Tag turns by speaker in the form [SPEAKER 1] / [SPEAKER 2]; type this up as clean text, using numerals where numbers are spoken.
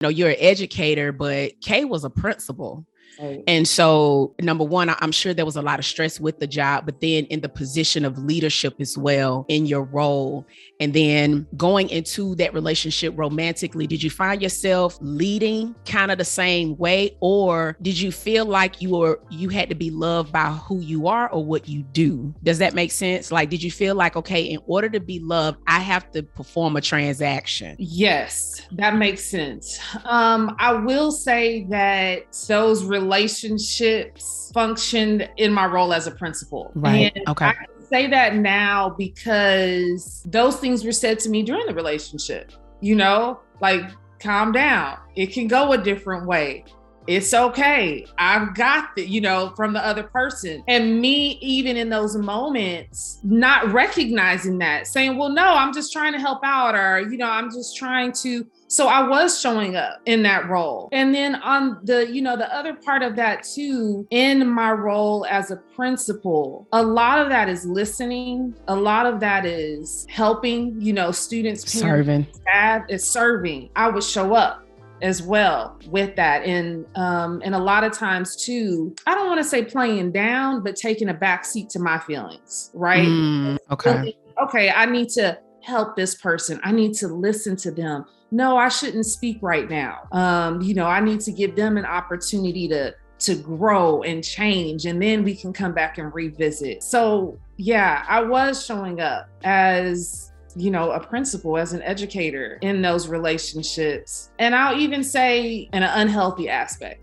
[SPEAKER 1] know, you're an educator, but Kay was a principal.
[SPEAKER 2] Right.
[SPEAKER 1] And so, number one, I'm sure there was a lot of stress with the job, but then in the position of leadership as well in your role. And then going into that relationship romantically, did you find yourself leading kind of the same way? Or did you feel like you had to be loved by who you are or what you do? Does that make sense? Like, did you feel like, okay, in order to be loved, I have to perform a transaction?
[SPEAKER 2] Yes, that makes sense. I will say that those relationships functioned in my role as a principal.
[SPEAKER 1] Right.
[SPEAKER 2] And
[SPEAKER 1] Okay.
[SPEAKER 2] I can say that now because those things were said to me during the relationship, like, calm down. It can go a different way. It's okay. I've got from the other person. And me, even in those moments, not recognizing that, saying, well, no, I'm just trying to help out, or, I'm just trying to. So I was showing up in that role. And then on the other part of that too, in my role as a principal, a lot of that is listening. A lot of that is helping, students,
[SPEAKER 1] Serving.
[SPEAKER 2] staff, is serving. I would show up as well with that. And a lot of times too, I don't want to say playing down, but taking a back seat to my feelings, right?
[SPEAKER 1] Okay.
[SPEAKER 2] Okay, I need to help this person. I need to listen to them. No, I shouldn't speak right now. I need to give them an opportunity to grow and change, and then we can come back and revisit. So yeah, I was showing up as a principal, as an educator in those relationships. And I'll even say in an unhealthy aspect.